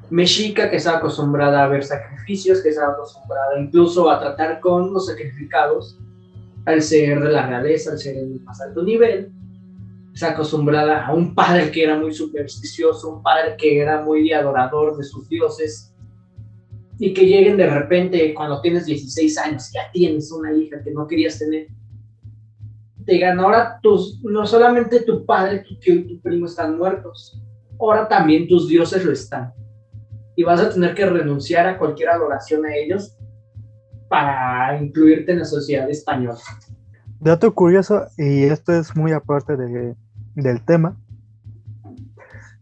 mexica que estaba acostumbrada a ver sacrificios, que estaba acostumbrada incluso a tratar con los sacrificados, al ser de la realeza, al ser el más alto nivel. Está acostumbrada a un padre que era muy supersticioso, un padre que era muy adorador de sus dioses, y que lleguen de repente cuando tienes 16 años, ya tienes una hija que no querías tener, te digan, ahora no solamente tu padre, tu tío y tu primo están muertos, ahora también tus dioses lo están, y vas a tener que renunciar a cualquier adoración a ellos para incluirte en la sociedad española. Dato curioso, y esto es muy aparte del tema,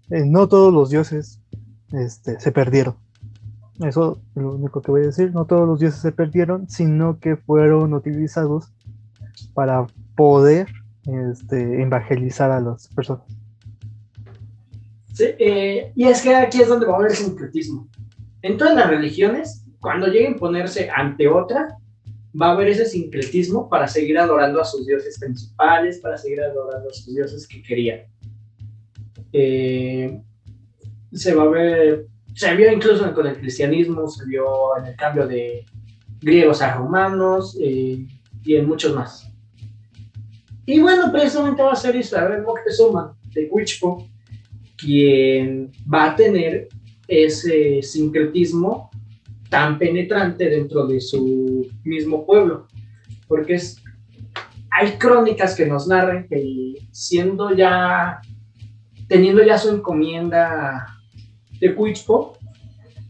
no todos los dioses se perdieron. Eso es lo único que voy a decir. No todos los dioses se perdieron, sino que fueron utilizados para poder evangelizar a las personas. Sí, y es que aquí es donde va a haber sincretismo. En todas las religiones, cuando lleguen a ponerse ante otra, va a haber ese sincretismo para seguir adorando a sus dioses principales, para seguir adorando a sus dioses que querían. Se vio incluso con el cristianismo, se vio en el cambio de griegos a romanos y en muchos más. Y bueno, precisamente va a ser Isabel Moctezuma de Huichpo quien va a tener ese sincretismo tan penetrante dentro de su mismo pueblo, porque hay crónicas que nos narran que teniendo ya su encomienda de Huichpo,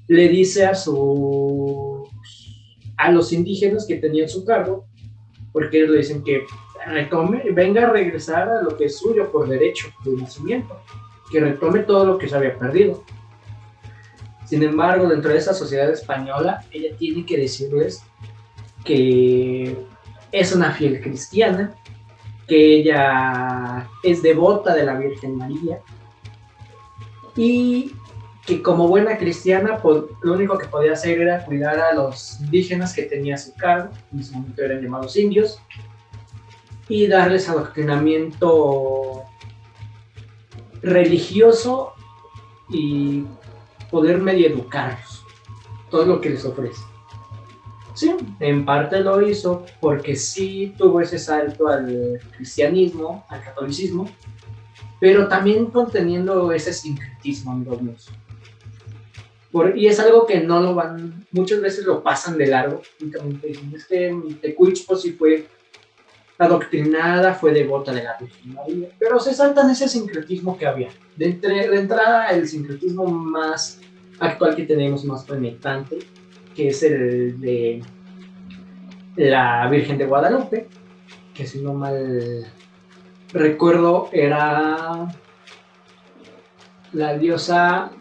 le dice a los indígenas que tenían su cargo, porque ellos le dicen que venga a regresar a lo que es suyo por derecho de nacimiento, que retome todo lo que se había perdido. Sin embargo, dentro de esa sociedad española, ella tiene que decirles que es una fiel cristiana, que ella es devota de la Virgen María y que como buena cristiana lo único que podía hacer era cuidar a los indígenas que tenía a su cargo, en ese momento eran llamados indios, y darles adoctrinamiento religioso y poder medio educarlos, todo lo que les ofrece. Sí, en parte lo hizo porque sí tuvo ese salto al cristianismo, al catolicismo, pero también conteniendo ese sincretismo, amigos míos. Y es algo que no lo van, muchas veces lo pasan de largo, únicamente dicen, es que Tecuichpo sí fue adoctrinada, fue devota de la Virgen María, pero se saltan ese sincretismo que había. De entrada, el sincretismo más actual que tenemos, más penetrante, que es el de la Virgen de Guadalupe, que si no mal recuerdo era la diosa...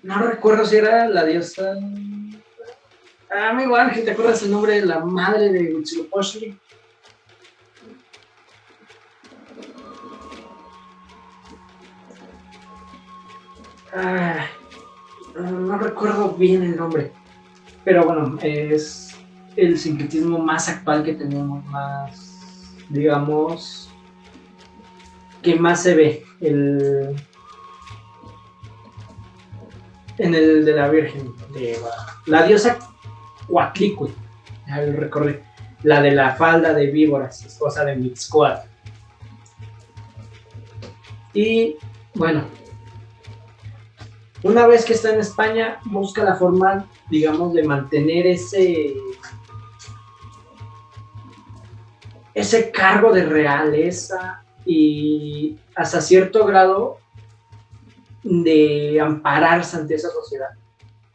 no recuerdo si era la diosa... amigo Ángel, ¿te acuerdas el nombre de la madre de Huitzilopochtli? No recuerdo bien el nombre, pero bueno, es el sincretismo más actual que tenemos, más, digamos, que más se ve en el de la Virgen de la diosa Coatlicue, ya lo recordé, la de la falda de víboras, esposa de Mixcoatl. Y bueno, una vez que está en España, busca la forma, digamos, de mantener ese cargo de realeza y hasta cierto grado de ampararse ante esa sociedad.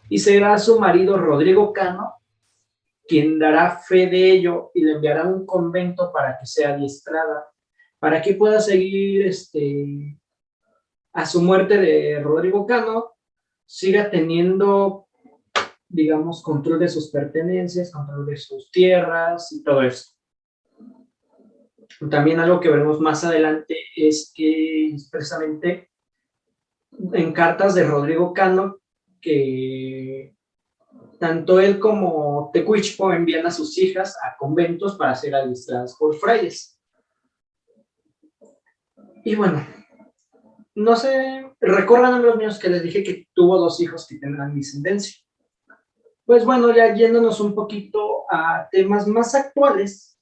Y será su marido Rodrigo Cano quien dará fe de ello y le enviará a un convento para que sea adiestrada, para que pueda seguir a su muerte de Rodrigo Cano, siga teniendo, digamos, control de sus pertenencias, control de sus tierras y todo eso. También algo que veremos más adelante es que precisamente en cartas de Rodrigo Cano, que tanto él como Tecuichpo envían a sus hijas a conventos para ser adiestradas por frailes. Y bueno, no sé, recuerdan a los míos que les dije que tuvo 2 hijos que tendrán descendencia. Pues bueno, ya yéndonos un poquito a temas más actuales,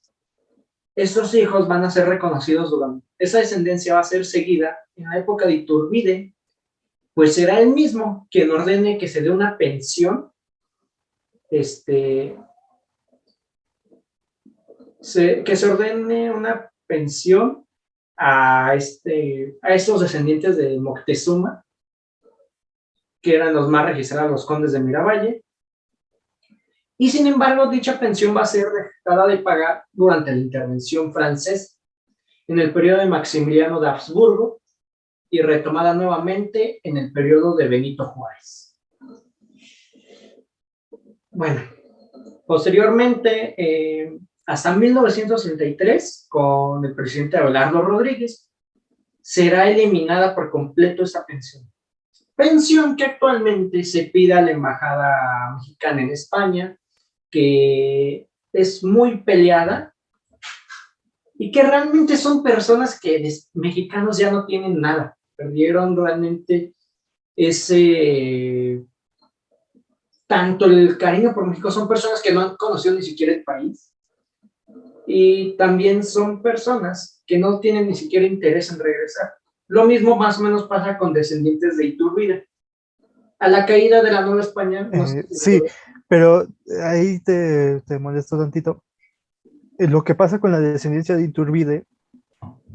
estos hijos van a ser reconocidos durante, esa descendencia va a ser seguida en la época de Iturbide, pues será él mismo quien ordene que se dé una pensión, que se ordene una pensión a estos descendientes de Moctezuma, que eran los más registrados, los condes de Miravalle, y sin embargo dicha pensión va a ser dejada de pagar durante la intervención francesa en el periodo de Maximiliano de Habsburgo y retomada nuevamente en el periodo de Benito Juárez. Bueno, posteriormente, hasta 1963, con el presidente Abelardo Rodríguez, será eliminada por completo esa pensión. Pensión que actualmente se pide a la Embajada Mexicana en España, que es muy peleada y que realmente son personas que mexicanos ya no tienen nada, perdieron realmente tanto el cariño por México, son personas que no han conocido ni siquiera el país, y también son personas que no tienen ni siquiera interés en regresar. Lo mismo más o menos pasa con descendientes de Iturbide. A la caída de la Nueva España... sí, pero ahí te molesto tantito. Lo que pasa con la descendencia de Iturbide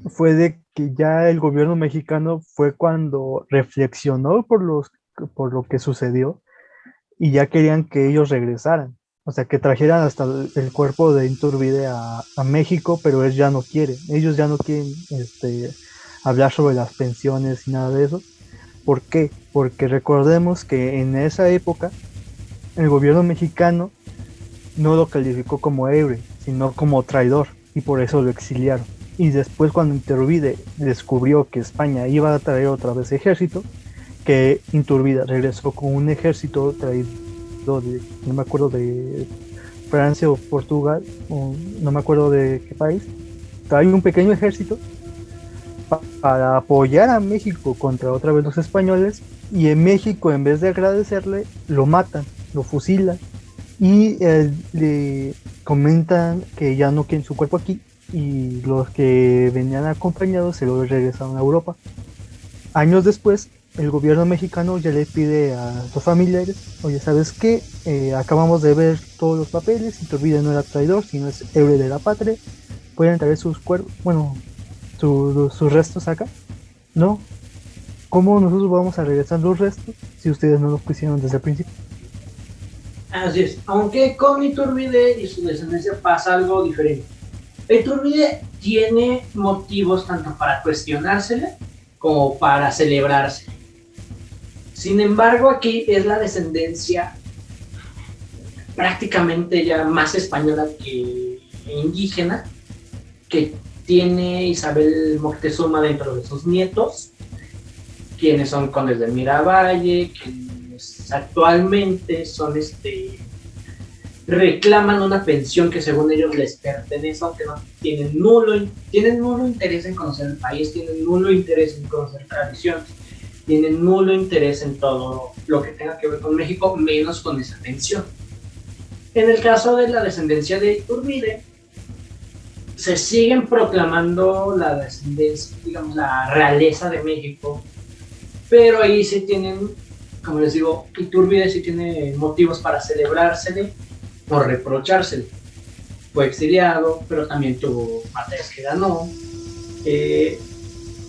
fue de que ya el gobierno mexicano fue cuando reflexionó por lo que sucedió y ya querían que ellos regresaran. O sea, que trajeran hasta el cuerpo de Iturbide a México, pero ellos ya no quieren hablar sobre las pensiones y nada de eso. ¿Por qué? Porque recordemos que en esa época el gobierno mexicano no lo calificó como héroe, sino como traidor, y por eso lo exiliaron. Y después, cuando Iturbide descubrió que España iba a traer otra vez ejército, que Iturbide regresó con un ejército traído no me acuerdo de Francia o Portugal, o no me acuerdo de qué país, trae un pequeño ejército para apoyar a México contra otra vez los españoles, y en México, en vez de agradecerle, lo matan, lo fusilan, y le comentan que ya no quieren su cuerpo aquí, y los que venían acompañados se lo regresaron a Europa. Años después, el gobierno mexicano ya le pide a los familiares: oye, ¿sabes qué? Acabamos de ver todos los papeles, Iturbide no era traidor, sino es héroe de la patria, pueden traer sus cuerpos, sus restos acá. No, ¿cómo nosotros vamos a regresar los restos si ustedes no los pusieron desde el principio? Así es, aunque con Iturbide y su descendencia pasa algo diferente. Iturbide tiene motivos tanto para cuestionársele como para celebrarse. Sin embargo, aquí es la descendencia prácticamente ya más española que indígena que tiene Isabel Moctezuma dentro de sus nietos, quienes son condes de Miravalle, quienes actualmente son reclaman una pensión que según ellos les pertenece, aunque no tienen nulo interés en conocer el país, tienen nulo interés en conocer tradiciones, tienen nulo interés en todo lo que tenga que ver con México, menos con esa pensión. En el caso de la descendencia de Iturbide, se siguen proclamando la descendencia, digamos, la realeza de México, pero ahí sí tienen, como les digo, Iturbide sí tiene motivos para celebrársele o reprochársele. Fue exiliado, pero también tuvo batallas que ganó,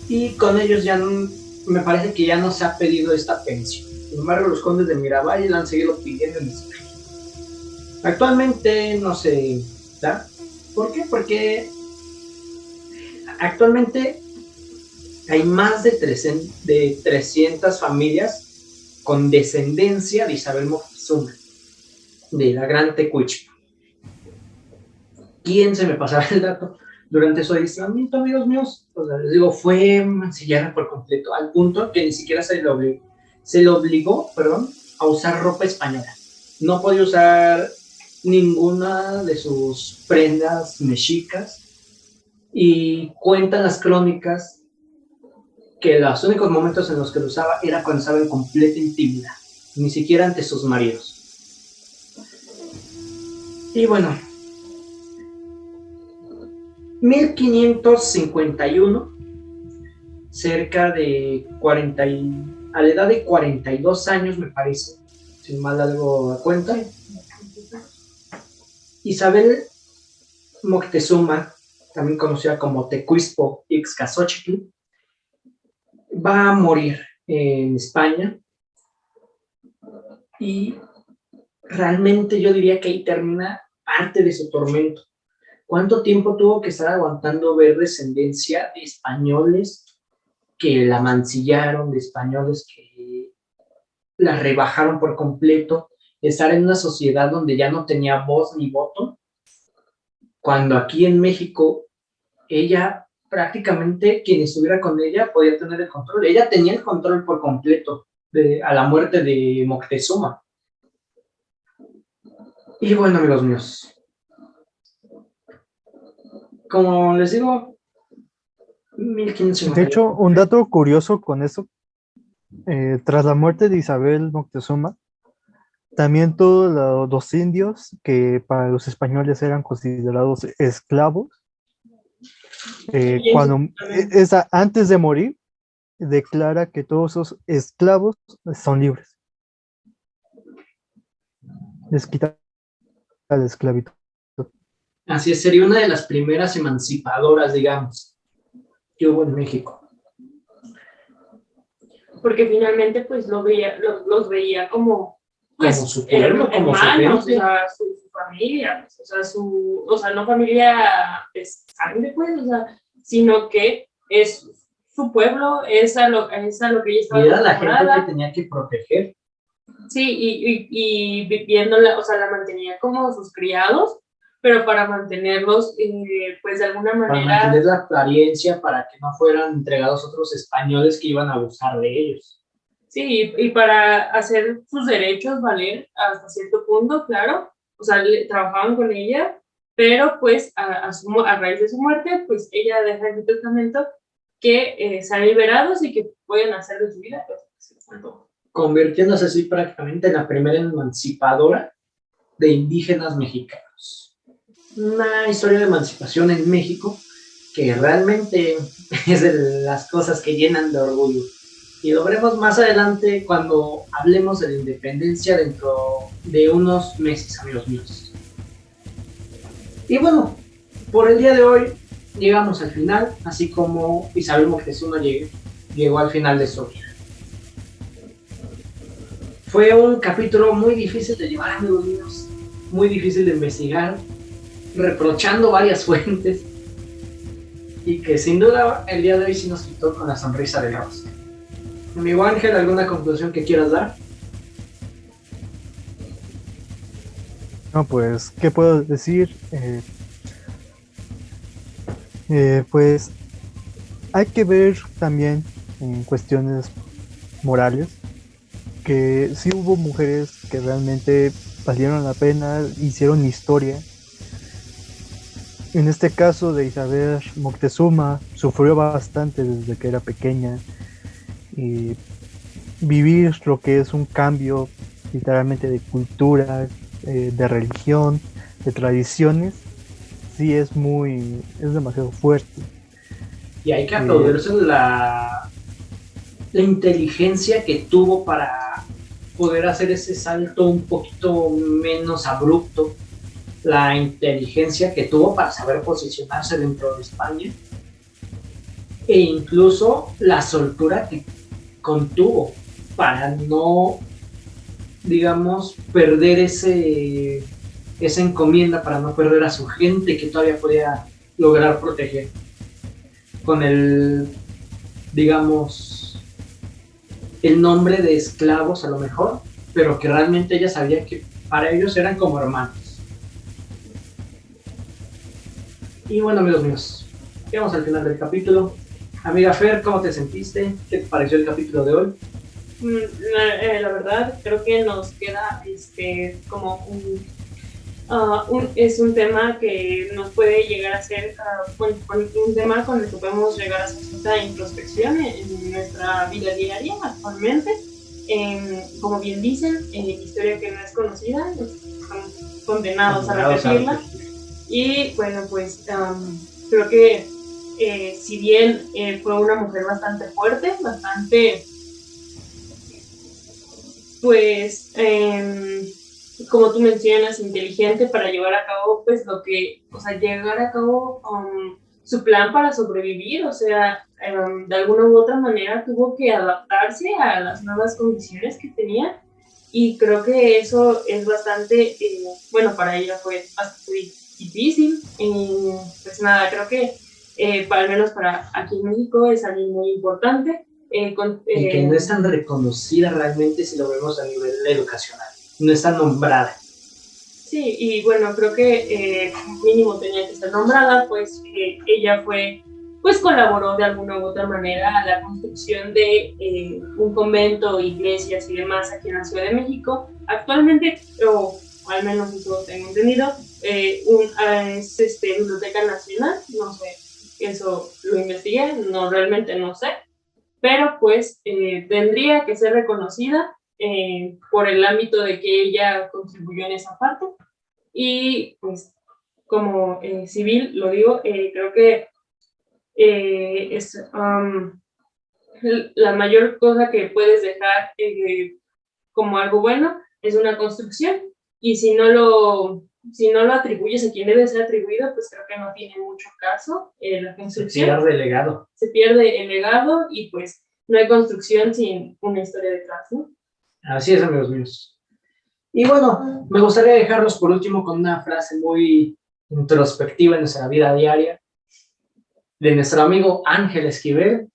y con ellos ya no, me parece que ya no se ha pedido esta pensión. Sin embargo, los condes de Miravalle la han seguido pidiendo en México. Actualmente no se da. ¿Por qué? Porque actualmente hay más de 300 familias con descendencia de Isabel Moctezuma, de la Gran Tecuichpa. ¿Quién se me pasará el dato? Durante su adiestramiento, amigos míos, o sea, les digo, fue mancillada por completo, al punto que ni siquiera se le obligó, a usar ropa española. No podía usar ninguna de sus prendas mexicas, y cuentan las crónicas que los únicos momentos en los que lo usaba era cuando estaba en completa intimidad, ni siquiera ante sus maridos. Y bueno, 1551, cerca de a la edad de 42 años, me parece, sin mal algo a cuenta, Isabel Moctezuma, también conocida como Tecuispo Ixcazóchitl, va a morir en España, y realmente yo diría que ahí termina parte de su tormento. ¿Cuánto tiempo tuvo que estar aguantando ver descendencia de españoles que la mancillaron, de españoles que la rebajaron por completo, estar en una sociedad donde ya no tenía voz ni voto, cuando aquí en México ella prácticamente, quien estuviera con ella podía tener el control? Ella tenía el control por completo a la muerte de Moctezuma. Y bueno, amigos míos, como les digo, 1550. De hecho, un dato curioso con eso, tras la muerte de Isabel Moctezuma, también todos los indios que para los españoles eran considerados esclavos, antes de morir, declara que todos esos esclavos son libres. Les quita la esclavitud. Así es, sería una de las primeras emancipadoras, digamos, que hubo en México. Porque finalmente pues los veía como pues, como su pueblo, como hermanos, su gente. O sea, su familia, pues, o sea, no familia de sangre, pues, o sea, sino que es su pueblo, es a lo que ella estaba y era la gente que tenía que proteger. Sí, y viviéndola, o sea, la mantenía como sus criados, pero para mantenerlos, pues de alguna manera... Para mantener la apariencia, para que no fueran entregados otros españoles que iban a abusar de ellos. Sí, y para hacer sus derechos valer hasta cierto punto, claro, o sea, trabajaban con ella, pero pues a raíz de su muerte, pues ella deja en su testamento que sean liberados y que puedan hacer de su vida, pues, convirtiéndose así prácticamente en la primera emancipadora de indígenas mexicanos. Una historia de emancipación en México que realmente es de las cosas que llenan de orgullo. Y lo veremos más adelante cuando hablemos de la independencia dentro de unos meses, amigos míos. Y bueno, por el día de hoy llegamos al final, así como Isabel Moctezuma llegó al final de su vida. Fue un capítulo muy difícil de llevar, amigos míos, muy difícil de investigar, reprochando varias fuentes, y que sin duda el día de hoy sí nos quitó con la sonrisa del rostro. Amigo Ángel, ¿alguna conclusión que quieras dar? No, pues, ¿qué puedo decir? Pues hay que ver también en cuestiones morales que sí hubo mujeres que realmente valieron la pena, hicieron historia. En este caso de Isabel Moctezuma, sufrió bastante desde que era pequeña y vivir lo que es un cambio literalmente de cultura, de religión, de tradiciones, sí es demasiado fuerte. Y hay que Eh, aplaudirse la inteligencia que tuvo para poder hacer ese salto un poquito menos abrupto, la inteligencia que tuvo para saber posicionarse dentro de España, e incluso la soltura que contuvo para no, digamos, perder esa encomienda, para no perder a su gente que todavía podía lograr proteger con el, digamos, el nombre de esclavos a lo mejor, pero que realmente ella sabía que para ellos eran como hermanos. Y bueno, amigos míos, llegamos al final del capítulo. Amiga Fer, ¿cómo te sentiste? ¿Qué te pareció el capítulo de hoy? La verdad, creo que nos queda como es un tema que nos puede llegar a ser un tema con el que podemos llegar a hacer cierta introspección en nuestra vida diaria actualmente. Como bien dicen, historia que no es conocida, estamos condenados a repetirla. Y bueno, pues creo que si bien fue una mujer bastante fuerte, bastante, pues, como tú mencionas, inteligente para llevar a cabo, pues, llevar a cabo su plan para sobrevivir, o sea, de alguna u otra manera tuvo que adaptarse a las nuevas condiciones que tenía, y creo que eso es bastante, bueno, para ella fue bastante difícil, y pues nada, creo que al menos para aquí en México es alguien muy importante. Y que no es tan reconocida realmente si lo vemos a nivel educacional, no está nombrada. Sí, y bueno, creo que mínimo tenía que ser nombrada, pues ella pues colaboró de alguna u otra manera a la construcción de un convento, iglesias y demás aquí en la Ciudad de México. Actualmente, o al menos eso tengo entendido, es Biblioteca Nacional, no sé, eso lo investigué, no, realmente no sé, pero pues tendría que ser reconocida por el ámbito de que ella contribuyó en esa parte. Y pues como civil, lo digo, creo que es la mayor cosa que puedes dejar como algo bueno es una construcción, y si no lo atribuyes a quien debe ser atribuido, pues creo que no tiene mucho caso la construcción. Se pierde el legado. Se pierde el legado y pues no hay construcción sin una historia detrás, ¿no? Así es, amigos míos. Y bueno, me gustaría dejarlos por último con una frase muy introspectiva en nuestra vida diaria de nuestro amigo Ángel Esquivel,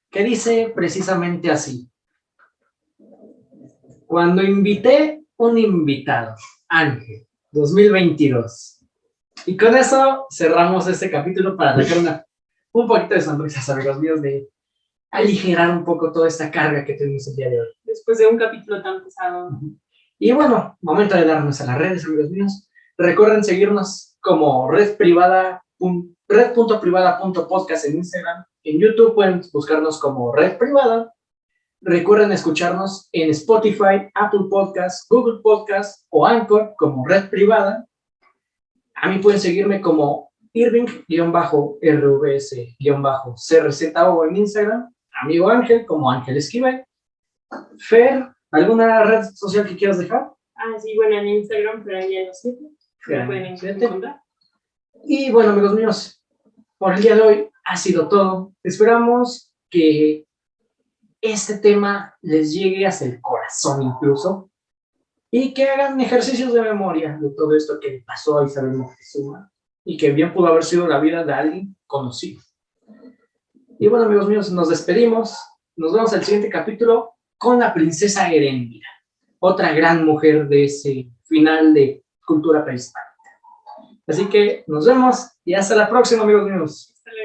que dice precisamente así: cuando invité un invitado, Ángel, 2022. Y con eso cerramos este capítulo para sacar un poquito de sonrisas, amigos míos, de aligerar un poco toda esta carga que tuvimos el día de hoy. Después de un capítulo tan pesado. Y bueno, momento de darnos a las redes, amigos míos. Recuerden seguirnos como red.privada.podcast en Instagram. En YouTube pueden buscarnos como Red Privada. Recuerden escucharnos en Spotify, Apple Podcasts, Google Podcasts o Anchor como Red Privada. A mí pueden seguirme como Irving-RVS-CRZO en Instagram. Amigo Ángel como Ángel Esquivel. Fer, ¿alguna red social que quieras dejar? Sí, bueno, en Instagram, pero ya no sé. Me pueden encontrar. Y bueno, amigos míos, por el día de hoy ha sido todo. Esperamos que este tema les llegue hasta el corazón incluso, y que hagan ejercicios de memoria de todo esto que pasó a Isabel Moctezuma, y que bien pudo haber sido la vida de alguien conocido. Y bueno, amigos míos, nos despedimos. Nos vemos en el siguiente capítulo con la princesa Erendira, otra gran mujer de ese final de cultura prehispánica. Así que nos vemos y hasta la próxima, amigos míos. Hasta luego.